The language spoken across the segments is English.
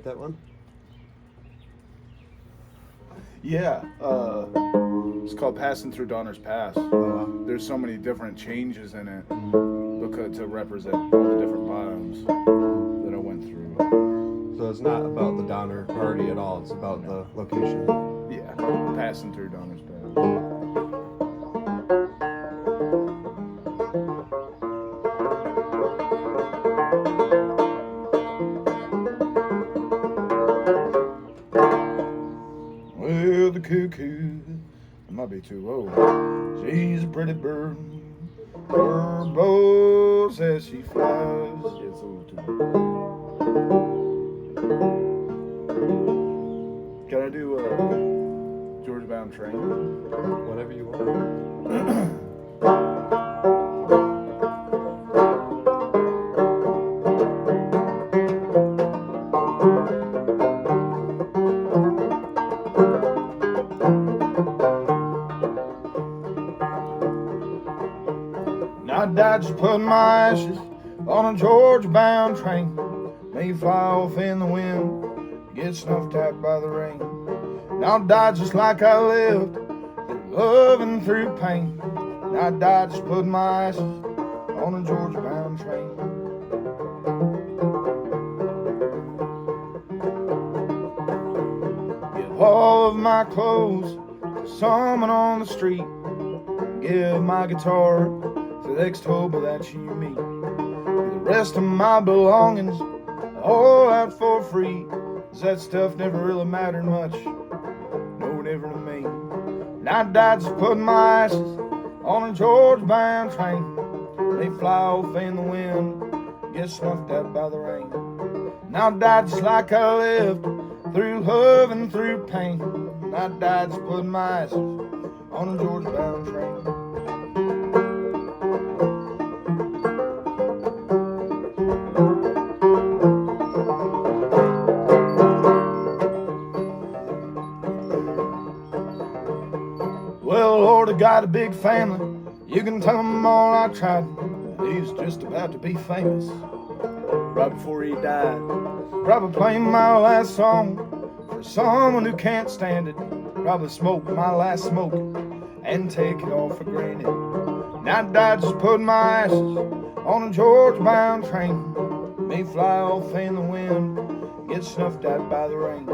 write that one? Yeah, it's called Passing Through Donner's Pass. There's so many different changes in it because to represent all the different biomes that I went through. So it's not about the Donner Party at all. It's about the location. Yeah, Passing Through Donner's Pass. Well, the cuckoo, it might be too low. She's a pretty bird. Her blows as she flies. Yeah, it's a little too low. Can I do Georgia Bound Train? Whatever you want. I died just putting my ashes on a Georgia-bound train. May fly off in the wind, get snuffed out by the rain. And I'll die just like I lived, through love and through pain. And I died just putting my ashes on a Georgia-bound train. Give all of my clothes to someone on the street. Give my guitar to the next hobo that you meet. The rest of my belongings all out for free, 'cause that stuff never really mattered much, no different to me. And I died just putting my ashes on a Georgia-bound train. They fly off in the wind, get snuffed out by the rain. And I died just like I lived, through love and through pain. And I died just putting my ashes on a Georgia-bound train. Well, Lord, I got a big family. You can tell him all I tried. He's just about to be famous. Right before he died, probably playing my last song for someone who can't stand it. Probably smoke my last smoke and take it all for granted. And I died just putting my ashes on a Georgia-bound train. May fly off in the wind, get snuffed out by the rain.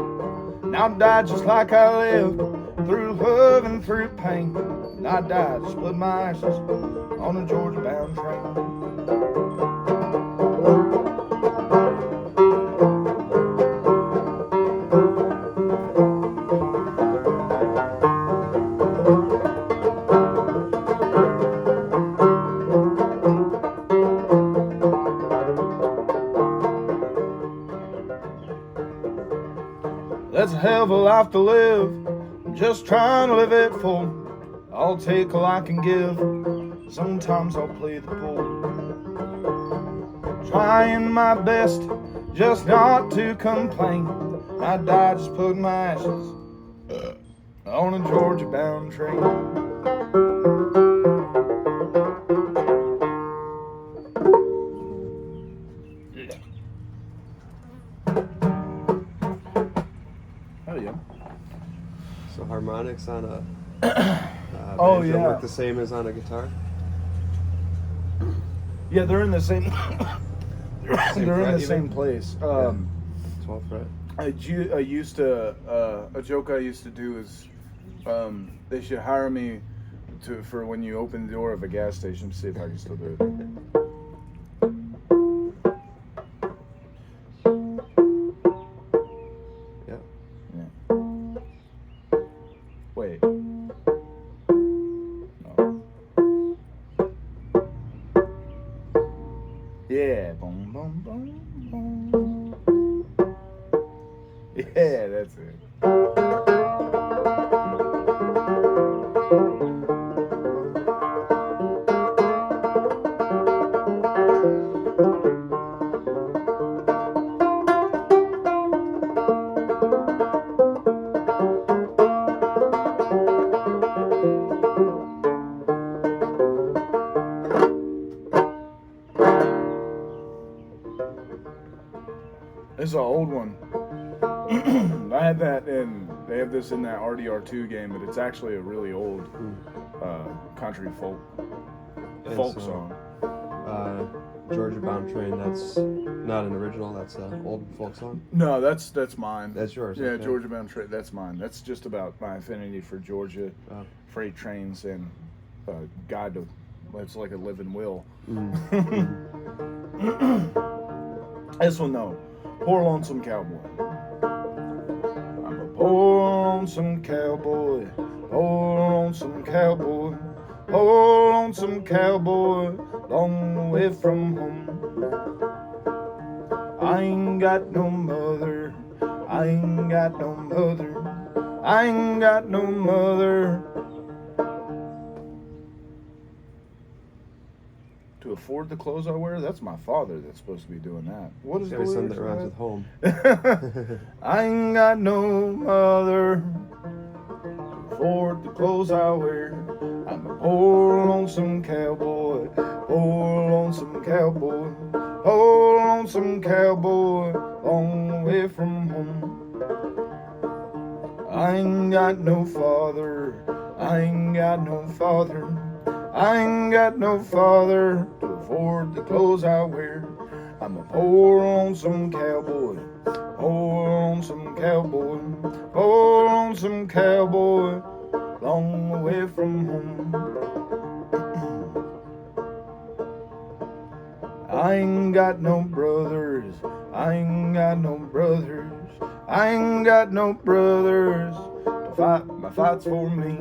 And I died just like I lived, through love and through pain. And I died just putting my ashes on a Georgia-bound train. That's a hell of a life to live, I'm just trying to live it full. I'll take all I can give, sometimes I'll play the fool. Trying my best just not to complain. I died just putting my ashes on a Georgia-bound train. Oh yeah. So harmonics on a Oh, banjo yeah. work the same as on a guitar? Yeah, they're in the same. they're in fret the even? same place. 12th fret. I used to a joke I used to do is they should hire me for when you open the door of a gas station to see if I can still do it. Yeah. Yeah. Wait. No. Yeah. Boom, boom, boom, boom. Yeah, that's it. This is an old one. I had that, and they have this in that RDR2 game, but it's actually a really old country folk song. Georgia Bound Train, that's not an original, that's an old folk song? No, that's mine. That's yours? Yeah, okay. Georgia Bound Train, that's mine. That's just about my affinity for Georgia freight trains and guide to, it's like a living will. This one, though, Poor Lonesome Cowboy. I'm a poor lonesome cowboy, poor lonesome cowboy, poor lonesome cowboy, long way from home. I ain't got no mother, I ain't got no mother, I ain't got no mother to afford the clothes I wear. That's my father that's supposed to be doing that. What is the Something lyrics that rhymes with home. I ain't got no mother to afford the clothes I wear. I'm a poor lonesome cowboy, poor lonesome cowboy, poor lonesome cowboy, long way from home. I ain't got no father, I ain't got no father, I ain't got no father to afford the clothes I wear. I'm a poor lonesome cowboy, poor lonesome cowboy, poor lonesome cowboy, long away from home. I ain't got no brothers, I ain't got no brothers, I ain't got no brothers to fight my fights for me.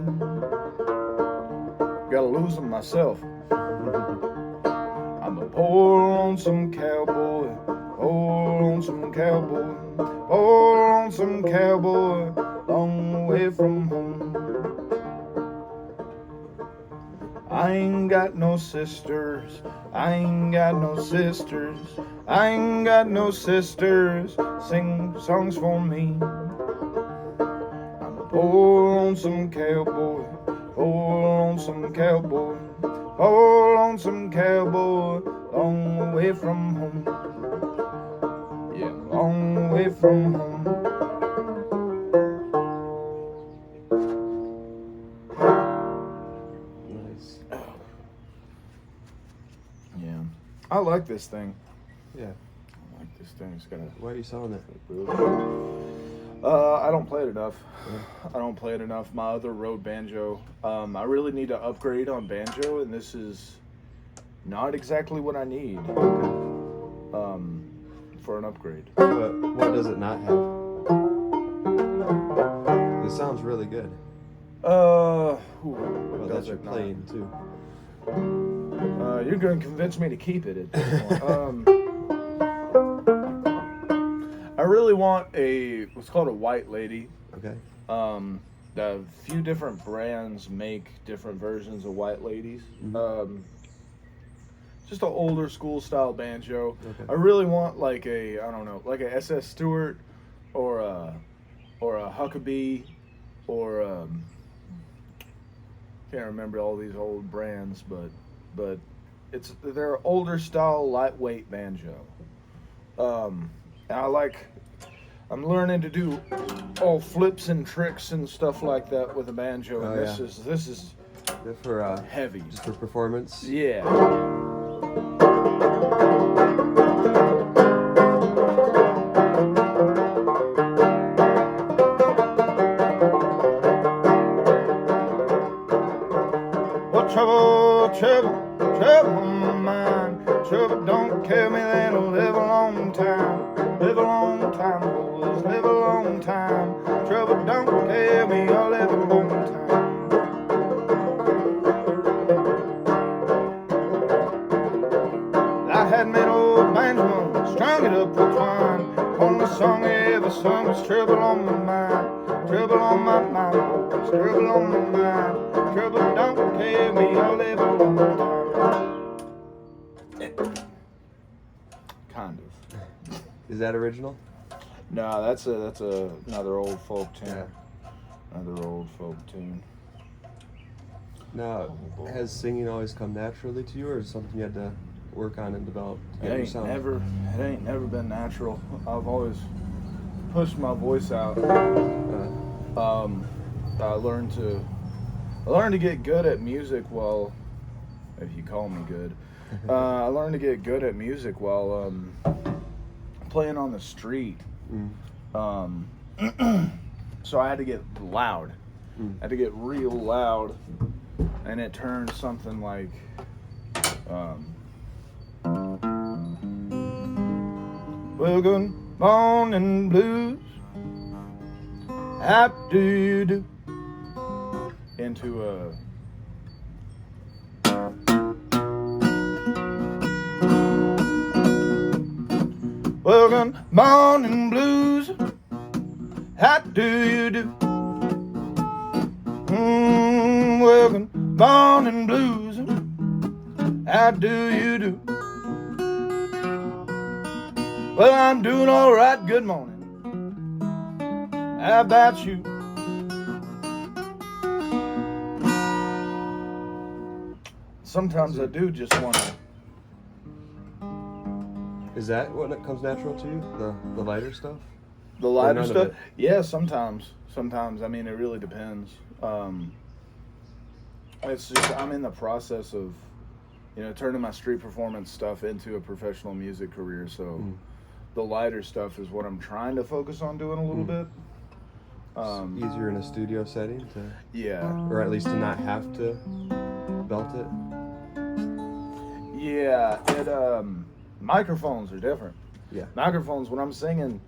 Gotta lose them myself. I'm a poor lonesome cowboy, poor lonesome cowboy, poor lonesome cowboy, long away from home. I ain't got no sisters, I ain't got no sisters, I ain't got no sisters, sing songs for me. I'm a poor lonesome cowboy, poor lonesome cowboy, poor lonesome cowboy, long away from home. Yeah, long away from home. Nice. Yeah, I like this thing. Yeah. I like this thing. It's got a. Why are you selling it? I don't play it enough. Yeah. I don't play it enough. My other Rode banjo. I really need to upgrade on banjo, and this is not exactly what I need. For an upgrade. But what does it not have? It sounds really good. Well, That's your playing too. You're going to convince me to keep it at this point. I really want what's called a white lady. Okay. A few different brands make different versions of white ladies. Mm-hmm. Just an older school style banjo. Okay. I really want like a a SS Stewart or a Huckabee or can't remember all these old brands, but they're older style lightweight banjo. And I'm learning to do all flips and tricks and stuff like that with a banjo. And this is Good for heavy. just for performance. Yeah. What trouble on my mind. Trouble don't kill me, then I'll live a long time. Live a long time, boys, live a long time. Trouble don't kill me, I'll live a long time. I had me an old banjo, strung it up with twine. Only song I ever sung was trouble on my mind. Trouble on my mind, boys, trouble on my mind. Trouble don't kill me, I'll live a long time. Kind of. Is that original? No, that's another old folk tune. Yeah. Another old folk tune. Now, has singing always come naturally to you, or is it something you had to work on and develop to It get your ain't sound? never been natural. I've always pushed my voice out, I learned to get good at music while, if you call me good, I learned to get good at music while playing on the street. So I had to get loud. I had to get real loud, and it turned something like well, good morning blues, how do you do, into a well, good morning blues, how do you do? Well, good morning blues, how do you do? Well, I'm doing all right, good morning. How about you? Sometimes I do just want to. Is that what comes natural to you? The lighter stuff? The lighter stuff? Yeah, sometimes. Sometimes. I mean, it really depends. It's just, I'm in the process of, turning my street performance stuff into a professional music career. So the lighter stuff is what I'm trying to focus on doing a little bit. It's easier in a studio setting to, or at least to not have to belt it. Yeah, microphones are different. Yeah. Microphones, when I'm singing,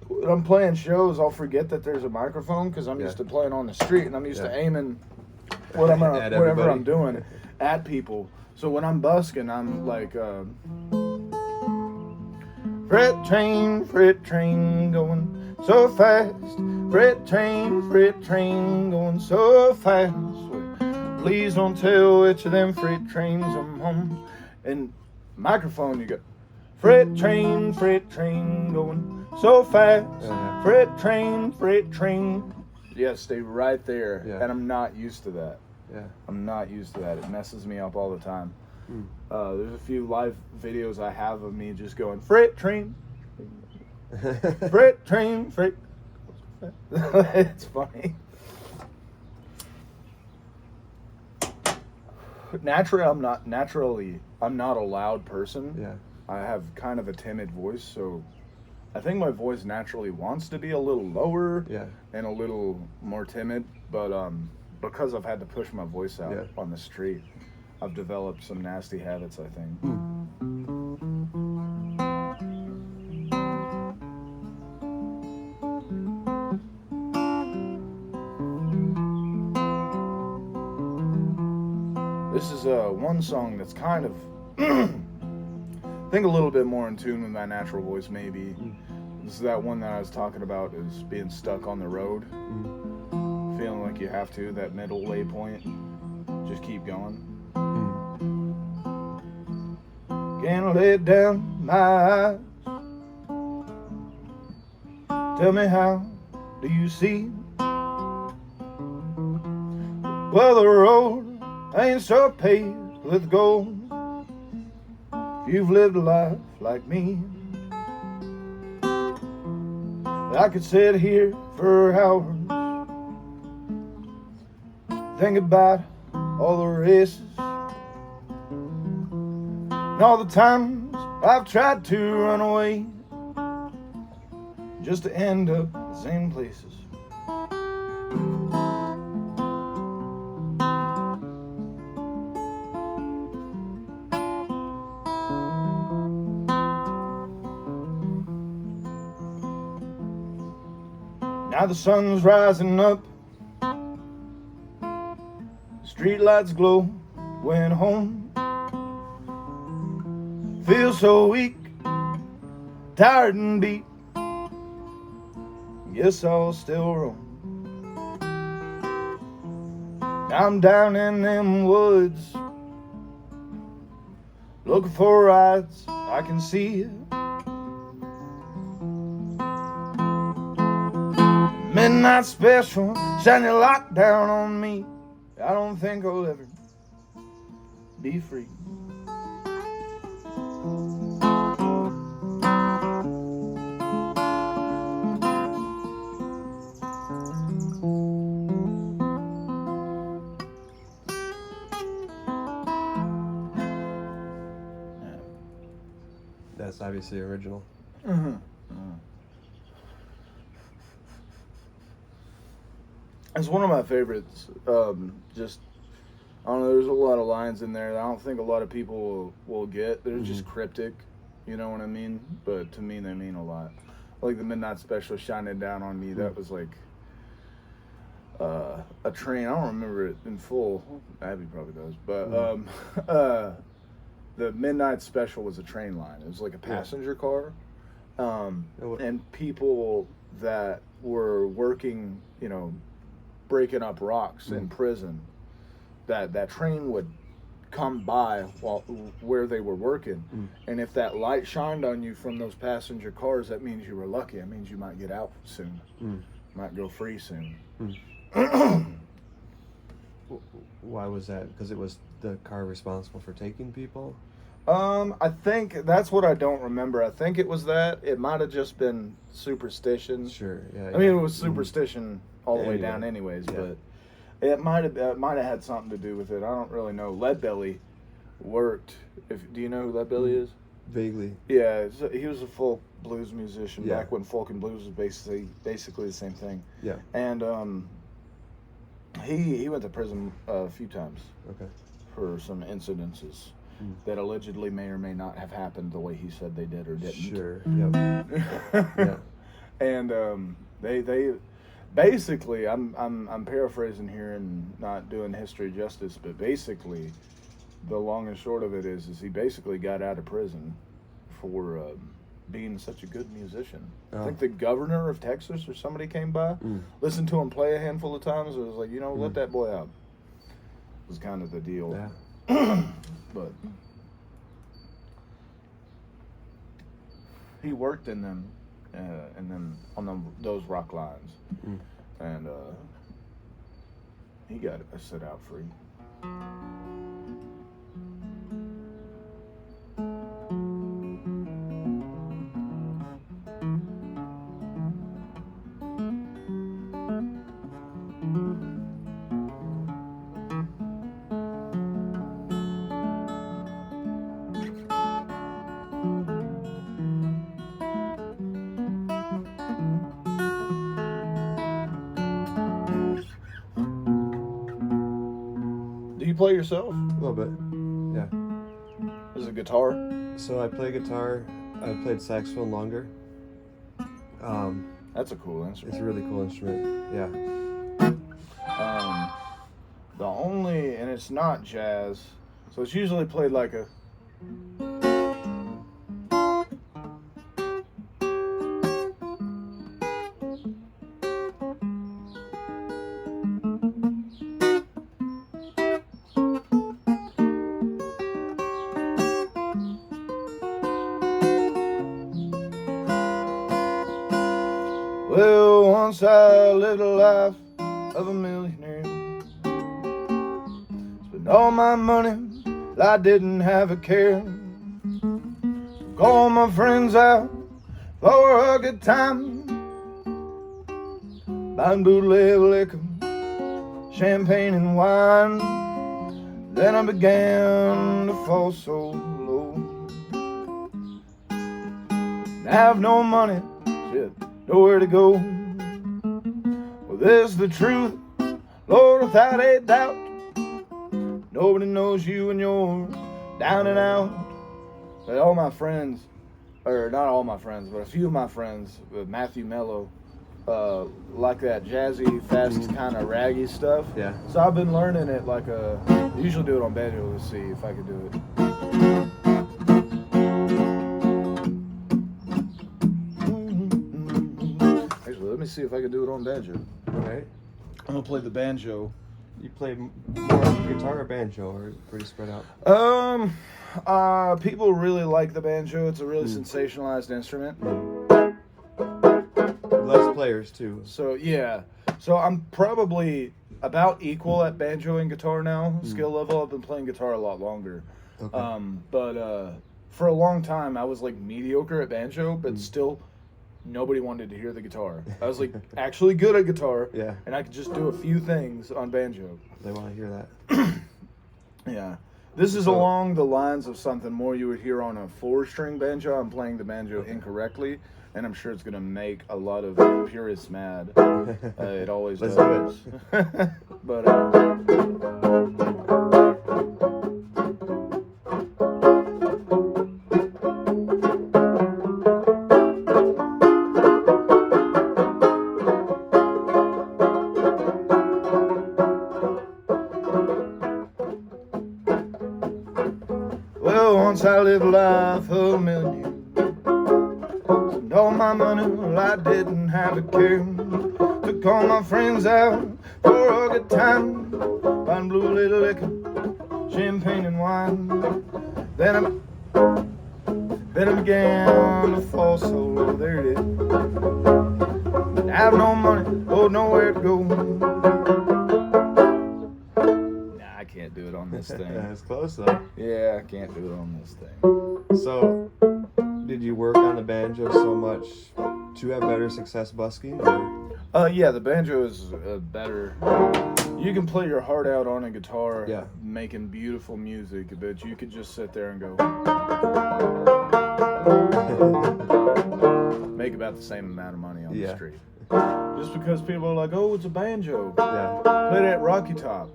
when I'm playing shows, I'll forget that there's a microphone because I'm used to playing on the street and I'm used to aiming whatever I'm doing at people. So when I'm busking, I'm like, freight train going so fast. Freight train going so fast. Please don't tell which of them freight trains I'm on. And microphone, you go, freight train going so fast. Freight train. Yeah, stay right there. Yeah. And I'm not used to that. Yeah. I'm not used to that. It messes me up all the time. There's a few live videos I have of me just going, freight train. Freight train. It's funny. Naturally, I'm not a loud person. Yeah. I have kind of a timid voice, so I think my voice naturally wants to be a little lower and a little more timid, but because I've had to push my voice out on the street, I've developed some nasty habits, I think. This is one song that's kind of, I think a little bit more in tune with my natural voice, maybe. This is that one that I was talking about, is being stuck on the road. Feeling like you have to, that middle waypoint. Just keep going. Can't lay down my eyes. Tell me, how do you see? Well, the road ain't so paved with gold. If you've lived a life like me, I could sit here for hours, think about all the races and all the times I've tried to run away just to end up the same places. Now the sun's rising up, streetlights glow, went home. Feel so weak, tired and beat, guess I'll still roam. Now I'm down in them woods, looking for rides I can see. Midnight special, shine your light down on me. I don't think I'll ever be free. That's obviously original. Mm-hmm. Mm-hmm. It's one of my favorites. Just, I don't know, there's a lot of lines in there that I don't think a lot of people will get. They're just cryptic, you know what I mean? But to me, they mean a lot. Like the Midnight Special, Shining Down on Me, that was like a train. I don't remember it in full. Abby probably does. But the Midnight Special was a train line. It was like a passenger car. And people that were working, you know, breaking up rocks in prison, that train would come by where they were working, and if that light shined on you from those passenger cars, that means you were lucky. It means you might get out soon, might go free soon. Why was that? Because it was the car responsible for taking people? I think that's what I don't remember. I think it was that. It might have just been superstition. Sure, yeah. I mean, it was superstition all the way down anyways, but it might have had something to do with it. I don't really know. Leadbelly worked. Do you know who Leadbelly is? Vaguely. Yeah, he was a folk blues musician back when folk and blues was basically the same thing. Yeah. And he went to prison a few times. Okay. For some incidences that allegedly may or may not have happened the way he said they did or didn't. Sure. Yep. Yeah. And they basically, I'm paraphrasing here and not doing history justice, but basically, the long and short of it is he basically got out of prison for being such a good musician. I think the governor of Texas or somebody came by, listened to him play a handful of times, and was like, let that boy out. Was kind of the deal. Yeah. But he worked in them, on those rock lines, and he got set out free. Do you play yourself? A little bit, yeah. Is it guitar? So I play guitar. I played saxophone longer. That's a cool instrument. It's a really cool instrument, yeah. And it's not jazz, so it's usually played like a... Well, once I lived a life of a millionaire, spent all my money, I didn't have a care. Took all my friends out for a good time, buying bootleg liquor, champagne and wine. Then I began to fall so low. I have no money, shit, nowhere to go. Well, this is the truth, Lord, without a doubt. Nobody knows you when you're down and out. But all my friends, or not all my friends, but a few of my friends, with Matthew Mello, like that jazzy, fast, kind of raggy stuff. Yeah. So I've been learning it like I usually do it on banjo. Let's see if I can do it. Actually, let me see if I can do it on banjo. Okay. I'm gonna play the banjo. You play more guitar or banjo, or pretty spread out? People really like the banjo. It's a really sensationalized instrument. Less players too. So yeah, so I'm probably about equal at banjo and guitar now. Skill level. I've been playing guitar a lot longer. Okay. But for a long time I was like mediocre at banjo, but still nobody wanted to hear the guitar. I was like actually good at guitar, Yeah. and I could just do a few things on banjo. They want to hear that. Yeah. This is along the lines of something more you would hear on a 4-string banjo. I'm playing the banjo incorrectly, and I'm sure it's going to make a lot of purists mad. It always Let's does. do it. But well, once I lived a life of a million. Spent all my money, well, I didn't have a care. Took all my friends out for a good time. Buying blue little liquor, champagne and wine. Then I began to fall so low. There it is. I have no money, oh, nowhere to go. Nah, I can't do it on this thing. That's close though. Yeah, I can't do it on this thing. So, did you work on the banjo so much to have better success busking? Or? Yeah, the banjo is better. You can play your heart out on a guitar, Yeah. making beautiful music, but you could just sit there and go. Make about the same amount of money on the street. Just because people are like, oh, it's a banjo. Yeah. Play that Rocky Top.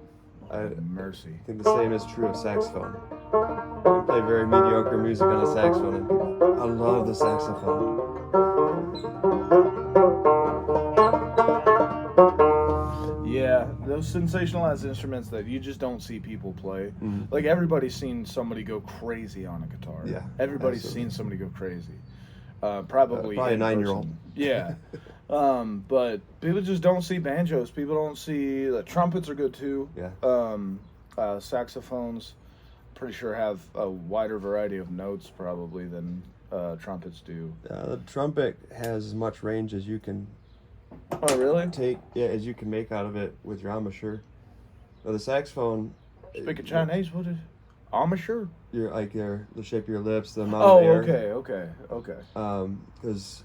Mercy. I think the same is true of saxophone. You play very mediocre music on a saxophone, and people, I love the saxophone. Yeah, those sensationalized instruments that you just don't see people play. Mm-hmm. Like everybody's seen somebody go crazy on a guitar. Yeah, everybody's absolutely. seen somebody go crazy. Probably a in 9-year-old. person. Yeah. But people just don't see banjos. People don't see the trumpets are good too. Yeah. Saxophones, pretty sure have a wider variety of notes probably than trumpets do. The trumpet has as much range as you can Oh, really? as you can make out of it with your embouchure. Now, the saxophone. Speaking Chinese, what is embouchure? Your the shape of your lips, the amount of air. Okay. Because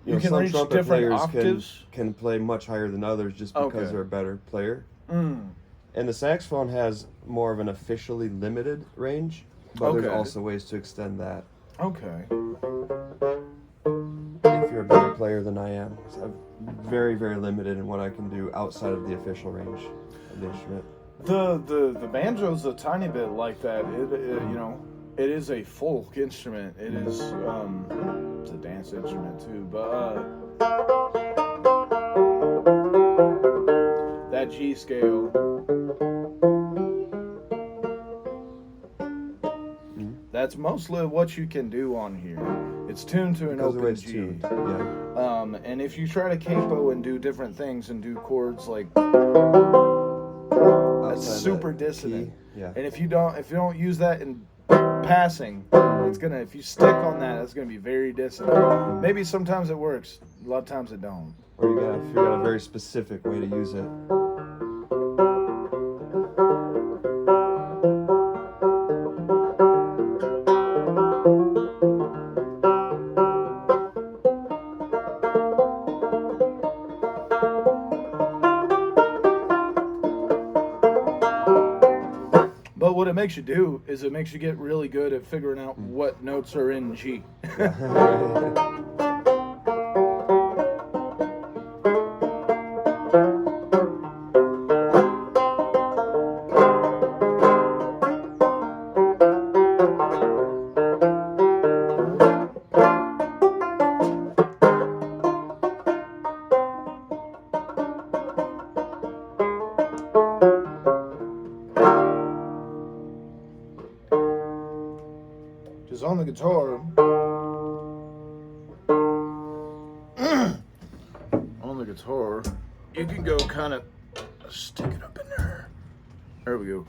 You can some reach trumpet different players octaves? can play much higher than others just because Okay. they're a better player. Mm. And the saxophone has more of an officially limited range, but there's Okay. also ways to extend that Okay. if you're a better player than I am. So I'm very, very limited in what I can do outside of the official range of the instrument. The banjo's a tiny bit like that. It is a folk instrument. It is it's a dance instrument too. But that G scale, that's mostly what you can do on here. It's tuned to an Because of the way open it's G. tuned. Yeah. And if you try to capo and do different things and do chords like that's Outside super that dissonant. key, yeah. And if you don't use that in passing, it's gonna, if you stick on that, it's gonna be very dissonant. Maybe sometimes it works, a lot of times it don't. Or you gotta figure out a very specific way to use it. But what it makes you do is it makes you get really good at figuring out what notes are in G. Just on the guitar, you can go kind of stick it up in there. There we go.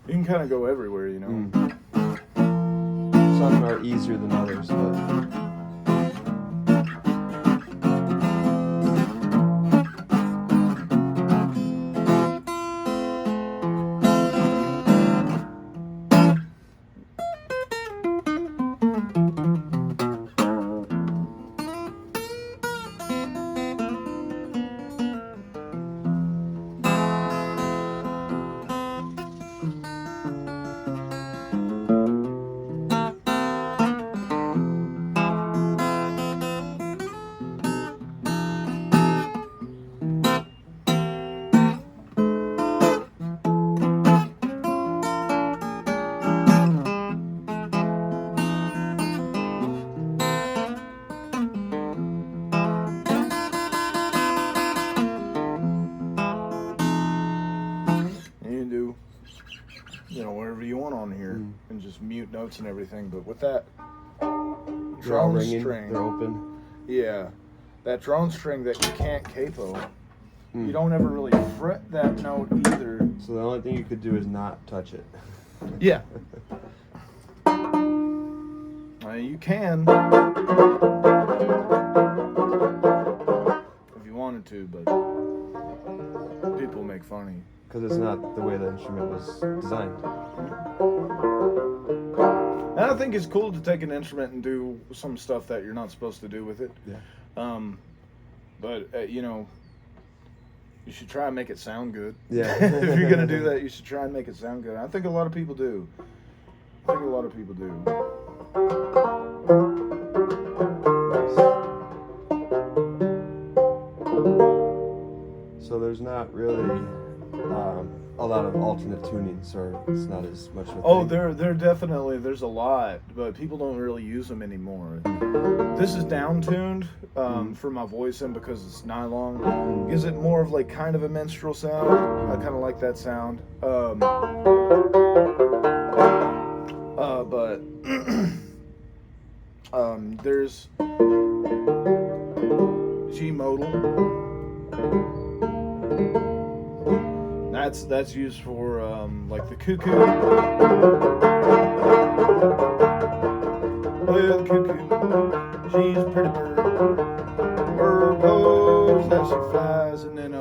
You can kind of go everywhere, you know. Some are easier than others, but complete notes and everything, but with that They're all drone ringing, string, they're open. yeah, that drone string that you can't capo, you don't ever really fret that note either. So the only thing you could do is not touch it. Yeah. You can if you wanted to, but people make fun of you. Because it's not the way the instrument was designed. And I think it's cool to take an instrument and do some stuff that you're not supposed to do with it. Yeah. But you know, you should try and make it sound good. Yeah. If you're gonna do that, you should try and make it sound good. I think a lot of people do. So there's not really a lot of alternate tunings, or it's not as much of a Oh, thing. there's a lot, but people don't really use them anymore. This is down tuned for my voice, and because it's nylon, gives it more of like kind of a minstrel sound. I kind of like that sound. But there's G modal. That's used for like the cuckoo. Well, the cuckoo, she's a pretty bird. Bird goes as she flies, and then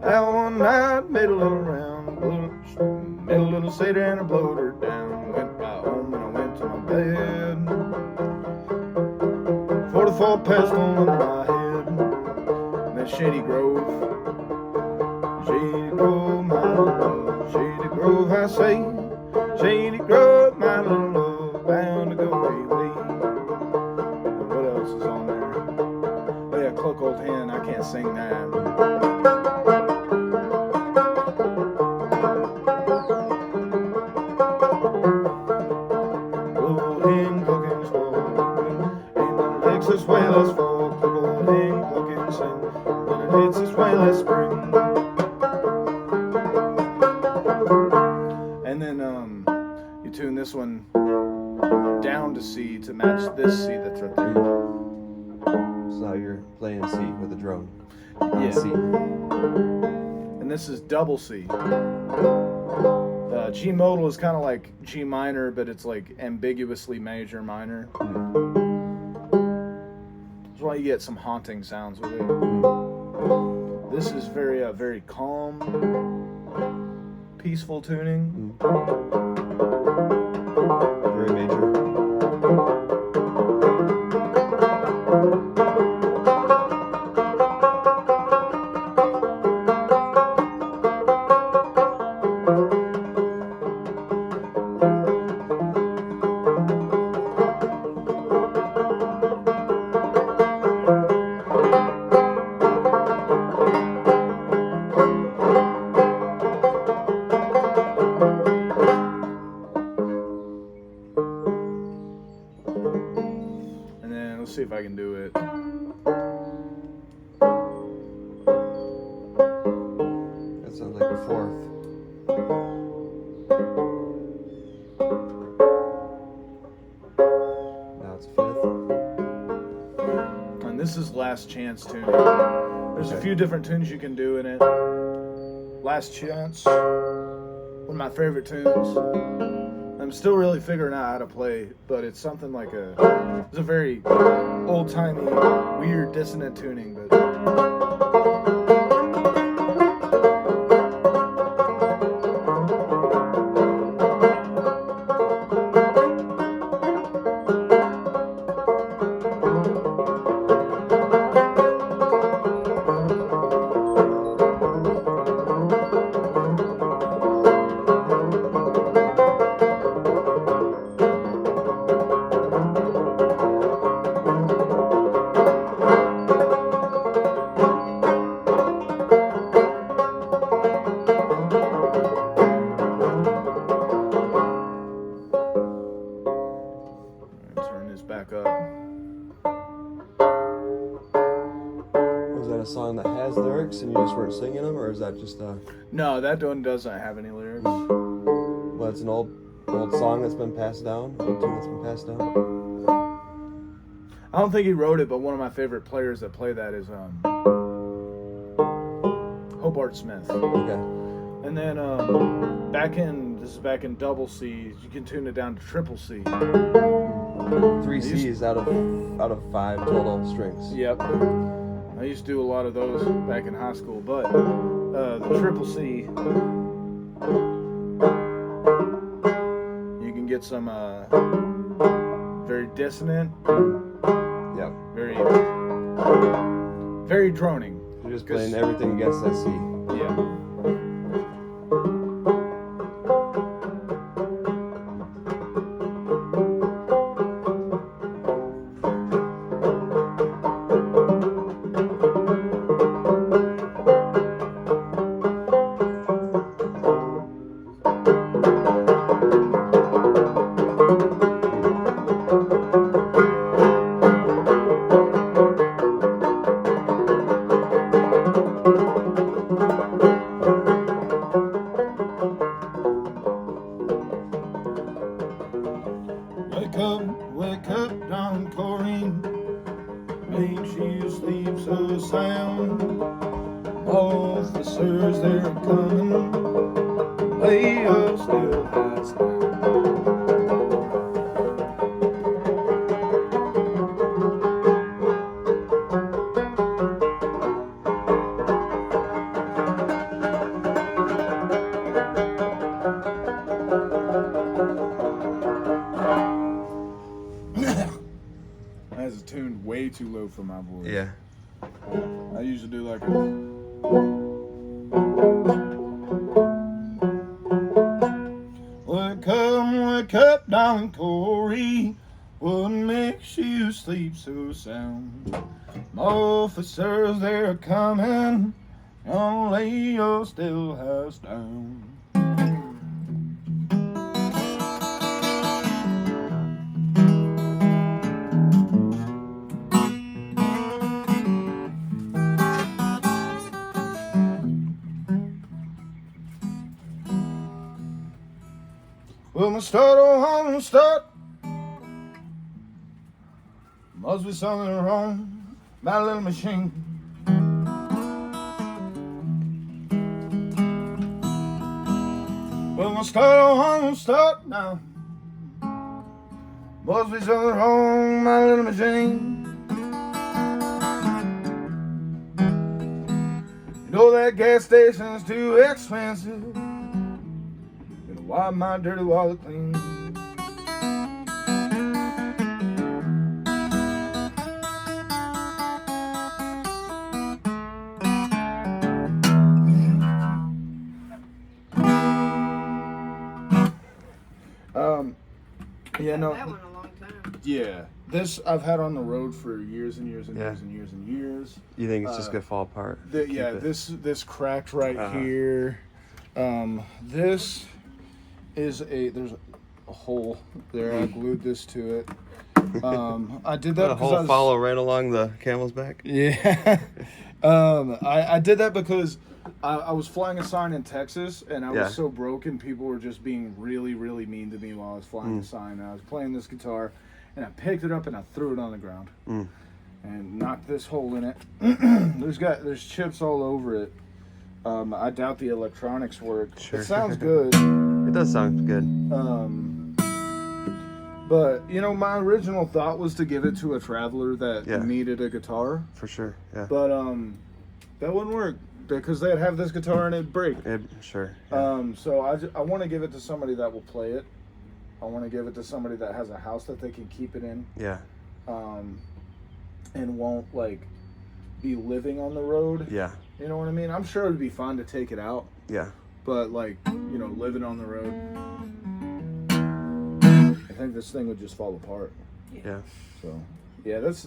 that one night made a little round, made a little cedar and I blowed her down. Went right home and I went to my bed. 44 pistol under my head. And then Shady Grove, my little love. Shady Grove, I say, Shady Grove, my little love, bound to go away. And what else is on there? Oh yeah, Cluck Old Hen, I can't sing that. Old hen clucking squawking, ain't no licks this way last fall. Cluck Old hen clucking sing, but it hits this way last spring. And then you tune this one down to C to match this C that's right there. So now you're playing C with a drone. Yeah. C. And this is double C. G modal is kind of like G minor, but it's like ambiguously major minor. That's why you get some haunting sounds with it. This is very calm, peaceful tuning. Very major. And then let's see if I can do it. That sounds like a fourth. Now it's a fifth. And this is last chance tuning. There's a few different tunes you can do in it. Last Chance, one of my favorite tunes. I'm still really figuring out how to play, but it's something like it's a very old-timey, weird, dissonant tuning, but turn this back up. Was that a song that has lyrics and you just weren't singing them, or is that just a... No, that one doesn't have any lyrics. What Well, it's an old song that's been passed down, old tune that's been passed down. I don't think he wrote it, but one of my favorite players that play that is Hobart Smith. Okay. And then this is back in double C. You can tune it down to triple C. 3 C's out of 5 total strings. Yep. I used to do a lot of those back in high school, but the triple C, you can get some very dissonant, Yep. very droning. You're just playing everything against that C. Yeah. Wake up, darling Corrine. Makes you sleep so sound. Officers, they're coming. Lay up still, high down. That's tuned way too low for my voice. Yeah. I usually do like a. Wake up, darling Corey. What makes you sleep so sound? Officers, they're coming. Gonna lay your still house down. Well, my start, oh, home start. Must be something wrong, my little machine. Well, my start, oh, home start now. Must be something wrong, my little machine. You know that gas station's too expensive. Wipe my dirty wallet clean. Yeah, no. That one a long time. Yeah, this I've had on the road for years and years and years and years and years. You think it's just gonna fall apart? Yeah, this cracked right here. This is there's a hole there. I glued this to it. I did that A because whole follow right along the camel's back. Yeah. I did that because I was flying a sign in Texas, and I was so broken. People were just being really, really mean to me while I was flying the sign. And I was playing this guitar, and I picked it up and I threw it on the ground and knocked this hole in it. There's chips all over it. I doubt the electronics work. Sure. It sounds good. It does sound good. But you know, my original thought was to give it to a traveler that needed a guitar. For sure. Yeah. But that wouldn't work because they'd have this guitar and it'd break. Sure. Yeah. So I want to give it to somebody that will play it. I want to give it to somebody that has a house that they can keep it in. Yeah. And won't like be living on the road. Yeah. You know what I mean? I'm sure it'd be fun to take it out. Yeah. But like, you know, living on the road, I think this thing would just fall apart. Yeah. So, yeah, that's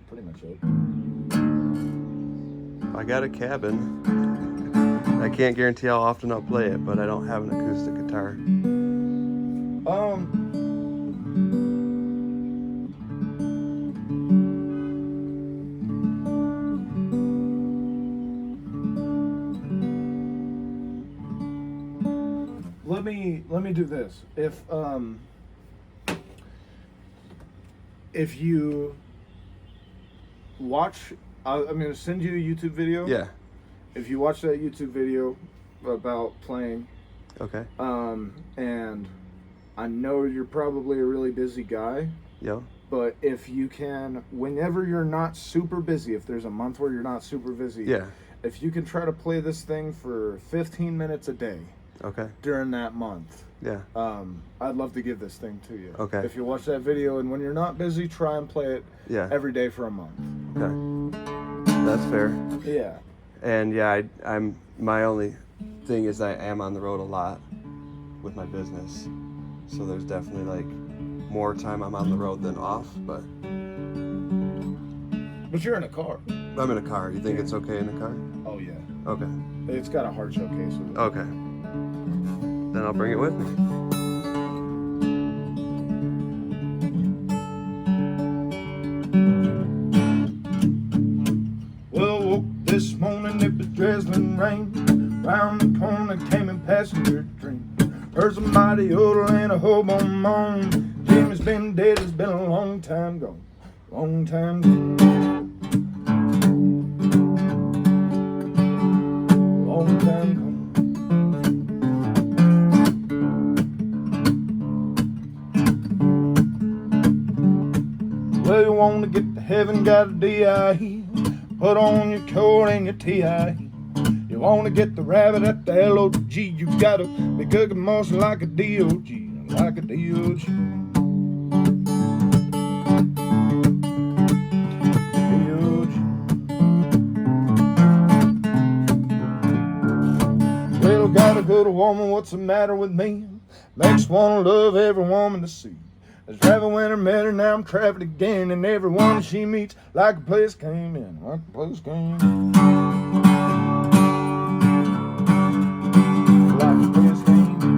pretty much it. I got a cabin. I can't guarantee how often I'll play it, but I don't have an acoustic guitar. me do this. If you watch, I'm gonna send you a YouTube video. Yeah. If you watch that YouTube video about playing, Okay. and I know you're probably a really busy guy. Yo. But if you can, whenever you're not super busy, if there's a month where you're not super busy, Yeah. if you can try to play this thing for 15 minutes a day Okay. during that month, Yeah. I'd love to give this thing to you. Okay. If you watch that video and when you're not busy, try and play it Yeah. every day for a month. Okay. That's fair. Yeah. And yeah, I'm my only thing is I am on the road a lot with my business, so there's definitely like more time I'm on the road than off. But you're in a car. I'm in a car. You think it's okay in a car? Oh yeah. Okay. It's got a hard showcase with it. Okay. Then I'll bring it with me. Well, woke this morning, it was drizzling rain. Round the corner came a passenger train. Heard somebody yodel and a hobo moan. Jimmy's been dead, it's been a long time gone. Long time gone. Long time gone. Well, you want to get to heaven, got a D.I. Put on your coat and your T.I. You want to get the rabbit at the L.O.G. You gotta be cooking motion like a D.O.G. Like a D.O.G. D.O.G. Well, got a good woman, what's the matter with me? Makes wanna love every woman to see. I was traveling when I met her, now I'm traveling again. And every woman she meets, like a place came in. Like a place came in. Like a place came in.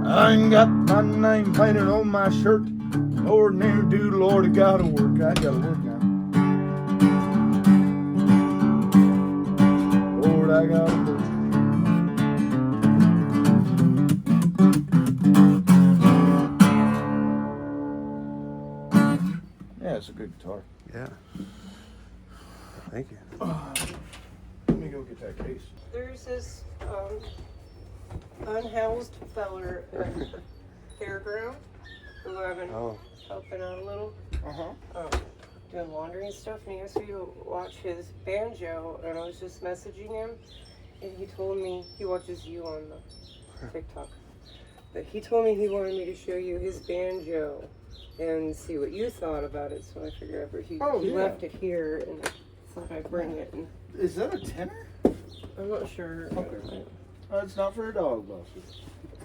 I ain't got my name painted on my shirt. Ordinary dude, Lord, I gotta work. I gotta work now. Lord, I gotta work. Yeah, it's a good guitar. Yeah. Thank you. Let me go get that case. There's this unhoused feller at the fairground who I've been helping out a little, doing laundry and stuff, and he asked me to watch his banjo, and I was just messaging him, and he told me he watches you on the TikTok, but he told me he wanted me to show you his banjo and see what you thought about it, so I figured he left it here, and I thought I'd bring it. And Is that a tenor? I'm not sure. Okay. It's not for a dog, boss.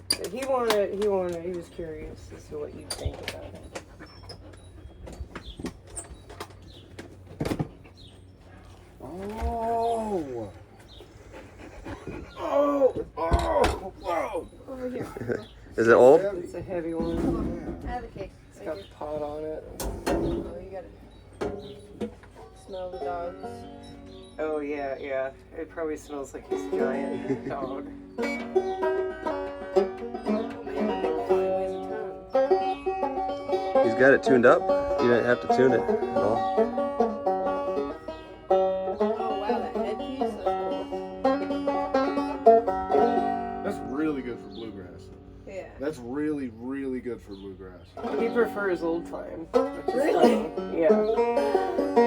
But he was curious as to what you think about it. Oh! Oh! Oh! Whoa! Over here. Is it old? It's a heavy one. I have a cake. It's got a pot on it. Oh, you gotta smell the dogs. Oh yeah, yeah. It probably smells like his giant dog. He's got it tuned up. You didn't have to tune it at all. Oh wow, that headpiece, that's cool. That's really good for bluegrass. Yeah. That's really, really good for bluegrass. He prefers old time. Really? Yeah.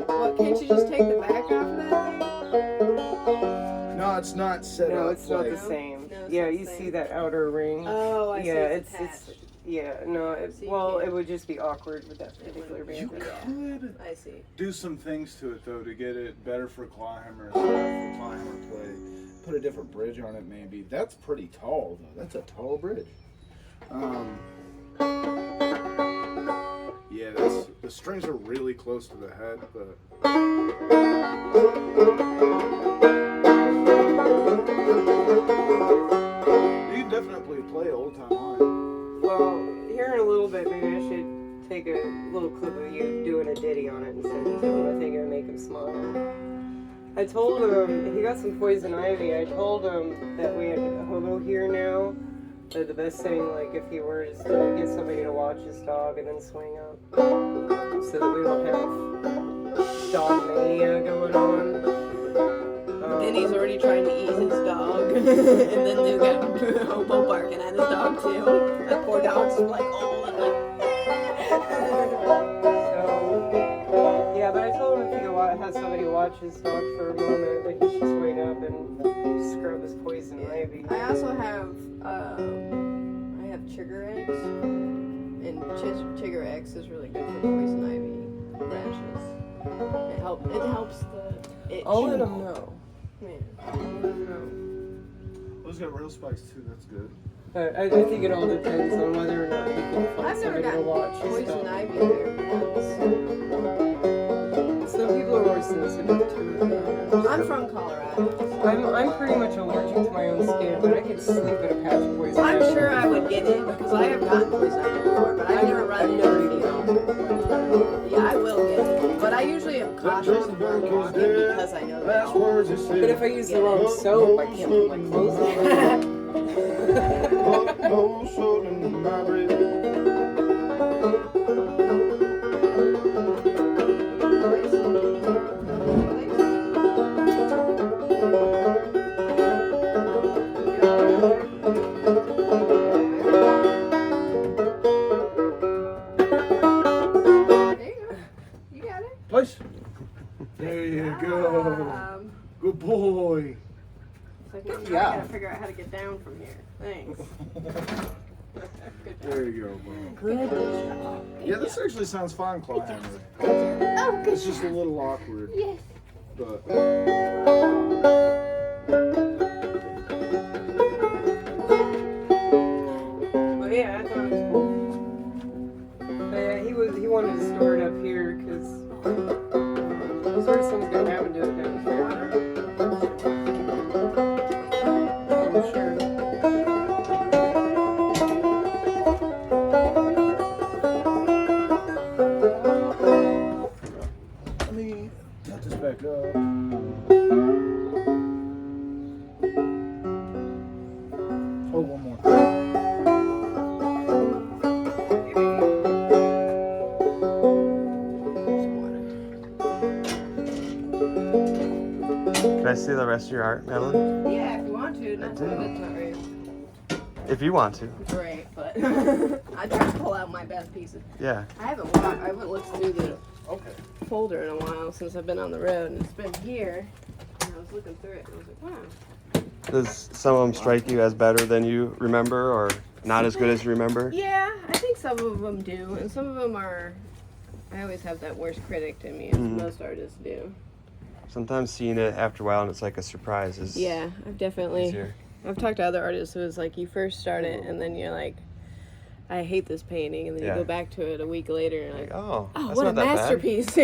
What, can't you just take the back off of that thing? No, it's not set No, up it's not like... the same. No, it's Yeah, not the you same. see that outer ring? Oh, I see. Yeah, It's it's attached. yeah, no, So you well, can't- it would just be awkward with that particular You band. could I see. do some things to it, though, to get it better for climbers, for climber play. Put a different bridge on it, maybe. That's pretty tall, though. That's a tall bridge. Yeah, the strings are really close to the head, but... You can definitely play old time line. Well, here in a little bit, maybe I should take a little clip of you doing a ditty on it and send it to him. I think it would make him smile. I told him, he got some poison ivy. I told him that we had a hobo here now. That the best thing, like, if he were, is to get somebody to watch his dog and then swing up. So that we don't have dog mania going on. Then he's already trying to eat his dog. And then they got a hobo barking at his dog too. That poor dog's like, oh. So, yeah, but I told him if he could have somebody watch his dog for a moment, that he should swing up and scrub his poison ivy. I also have, chigger eggs. And chigger eggs is really good for poison ivy rashes. It helps the itch. I'll let him know. Yeah. Those got real spikes too. That's good. But I think it all depends on whether or not he can find I've never somebody to gotten watch his poison dog. ivy there once. Some people are more sensitive to it. I'm from Colorado. I'm pretty much allergic to my own skin, but I could sleep in a patch of poison I'm ivy. sure I would get it because I have gotten poison ivy before, but I've never run into it. Yeah, I will get it. But I usually am cautious of not walking because I know that. But if I use the wrong soap, I can't put my clothes on. Place. There you go. Good boy. I gotta figure out how to get down from here. Thanks. There you go, bro. Good job. Yeah, this actually sounds fine, Climber. Oh, good. It's just a little awkward. Yes. But But yeah, I thought it was cool. But yeah, he wanted to store it up here because those sort of things gonna happen to it down here. I'm sure. let me put this back up. Oh, one more. Can I see the rest of your art, Madeline? Yeah, if you want to. Not do. That's not very If you want to. great, but I try to pull out my best pieces. Yeah. I haven't looked through the folder in a while since I've been on the road, and it's been here. And I was looking through it, and I was like, wow. Does some of them strike you as better than you remember, or not as good as you remember? Yeah, I think some of them do, and some of them are. I always have that worst critic to me, as most artists do. Sometimes seeing it after a while and it's like a surprise is Yeah, I've definitely. easier. I've talked to other artists who it's like you first start it, and then you're like, I hate this painting, and then you Yeah. go back to it a week later, and you're like, Like, oh, oh, that's what a not that bad. masterpiece!